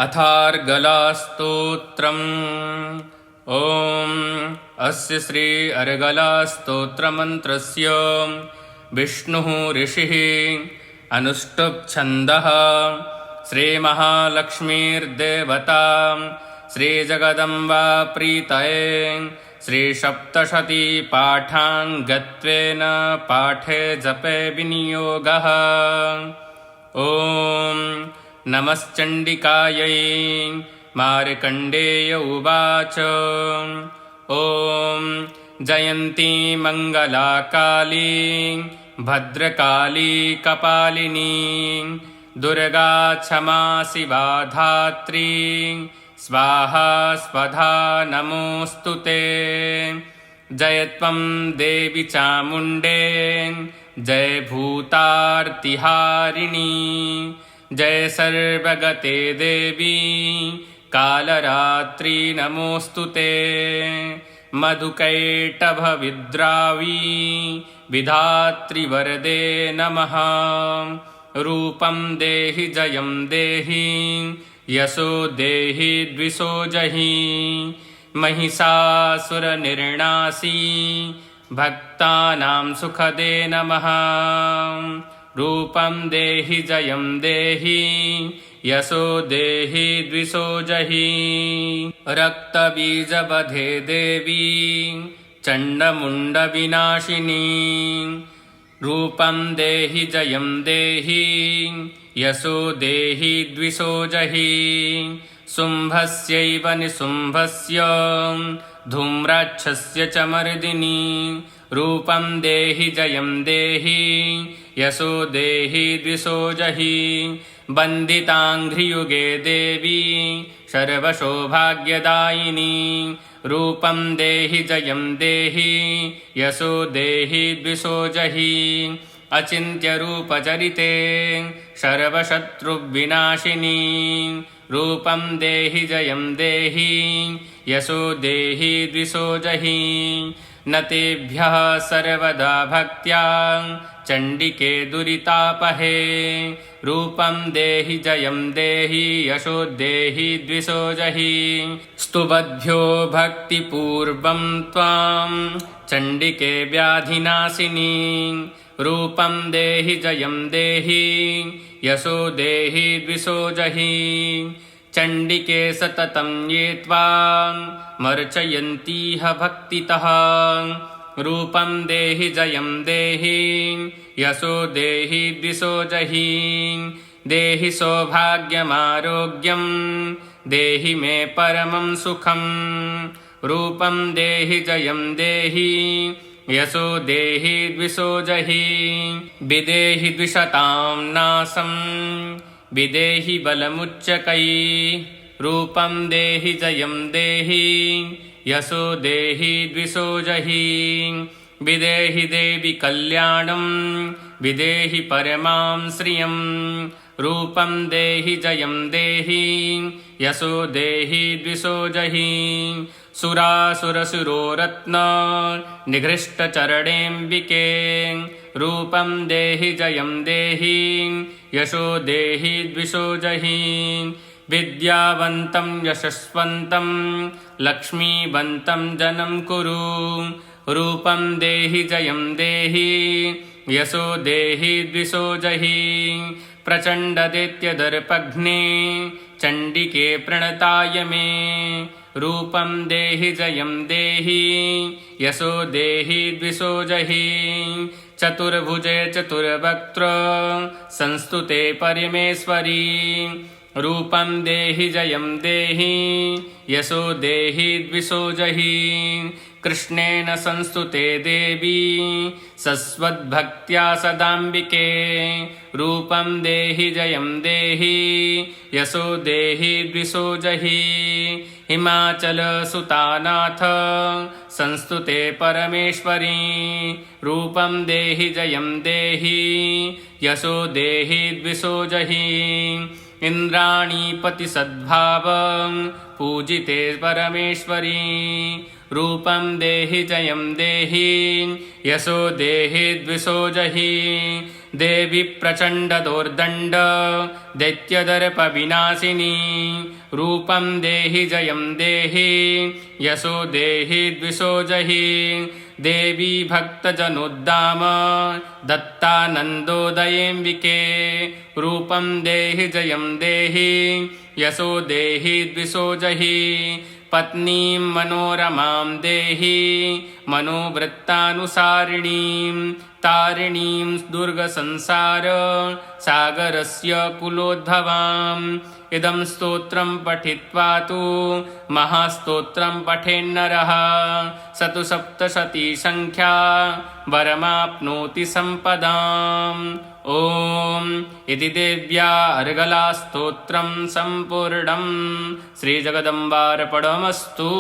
अथार्गलास्तोत्रम्। ॐ अस्य श्री अर्गलास्तोत्रमन्त्रस्य विष्णुः ऋषिः अनुष्टुप् छन्दः श्रीमहालक्ष्मीर्देवता श्रीजगदम्बा प्रीतये श्रीसप्तशती पाठाङ्गत्वेन पाठे जपे विनियोगः। ॐ नमश्चण्डिकायै। मार्कण्डेय उवाच। ॐ जयन्ती मङ्गला काली भद्रकाली कपालिनी दुर्गा क्षमा शिवा धात्री स्वाहा स्वधा नमोऽस्तु ते। जय त्वं देवी चामुण्डे जय भूतार्तिहारिणी जय सर्वगते देवी कालरात्रि नमोऽस्तु ते। मधुकैटभविद्रावी विधात्रिवरदे नमः। रूपं देहि जयं देहि यशो देहि द्विषो जहि। महिषासुरनिर्णासी भक्तानां सुखदे नमः। रूपं देहि जयं देहि यशो देहि द्विषो जहि। रक्तबीजवधे देवी चण्डमुण्डविनाशिनी रूपं देहि जयं देहि यशो देहि द्विषो जहि। शुम्भस्यैव निशुम्भस्य धूम्राक्षस्य च मर्दिनी रूपं देहि जयं देहि यशो देहि द्विषो जहि। वन्दिताङ्घ्रियुगे देवी सर्वसौभाग्यदायिनी रूपं देहि जयं देहि यशो देहि द्विषो जहि। अचिन्त्यरूपचरिते सर्वशत्रुविनाशिनी रूपं देहि जयं देहि यशो देहि द्विषो जहि। न तेभ्यः सर्वदा भक्त्या चण्डिके दुरितापहे रूपं देहि जयं देहि यशो देहि द्विषो जहि। स्तुवद्भ्यो भक्तिपूर्वं त्वां चण्डिके व्याधिनाशिनी रूपं देहि जयं देहि यशो देहि द्विषो जहि। चण्डिके सततं ये त्वां मर्चयन्तीह भक्तितः रूपं देहि जयं देहि यशो देहि द्विषो जहि। देहि सौभाग्यमारोग्यं देहि मे परमं सुखं रूपं देहि जयं देहि यशो देहि द्विषो जहि। विदेहि द्विषतां नाशं विदेहि बलमुच्चकैः रूपं देहि जयं देहि यशो देहि द्विषो जहि। विदेहि देवि कल्याणं विदेहि परमां श्रियं रूपं देहि जयं देहि यशो देहि द्विषो जहि। सुरासुरसुरोरत्न निघृष्टचरणेऽम्बिके रूपं देहि जयं देहि यशो देहि द्विषो जहि। विद्यावन्तं यशस्वन्तं लक्ष्मीवन्तं जनं कुरु रूपं देहि जयं देहि यशो देहि द्विषो जहि। प्रचण्डदैत्यदर्पघ्ने चण्डिके प्रणताय मे रूपं देहि जयं देहि यशो देहि द्विषो जहि। चतुर्भुजे चतुर्वक्त्र संस्तुते परमेश्वरी रूपं देहि जयं देहि यशो देहि द्विषो जहि। कृष्णेन संस्तुते देवी सस्वद्भक्त्या सदाम्बिके रूपं देहि जयं देहि यशो देहि द्विषो जहि। हिमाचलसुतानाथ संस्तुते परमेश्वरी रूपं देहि जयं देहि यशो देहि द्विषो जहि। इन्द्राणीपतिसद्भावं पूजिते परमेश्वरी रूपं देहि जयं देहि यशो देहि द्विषो जहि देवी प्रचण्डदोर्दण्ड दैत्यदर्पविनाशिनी रूपं देहि जयं देहि यशो देहि द्विषो जहि देवी भक्तजनोद्दाम दत्तानन्दोदयेऽम्बिके रूपं देहि जयं देहि यशो देहि द्विषो जहि पत्नीं मनोरमां देहि मनोवृत्तानुसारिणीं तारिणीं दुर्गसंसार सागरस्य कुलोद्भवाम् इदं स्तोत्रं पठित्वा तु महास्तोत्रं पठेन्नरः स तु सप्तशती संख्या वरमाप्नोति सम्पदाम् ॐ इति देव्या अर्गलास्तोत्रं सम्पूर्णं श्रीजगदम्बार्पणमस्तु।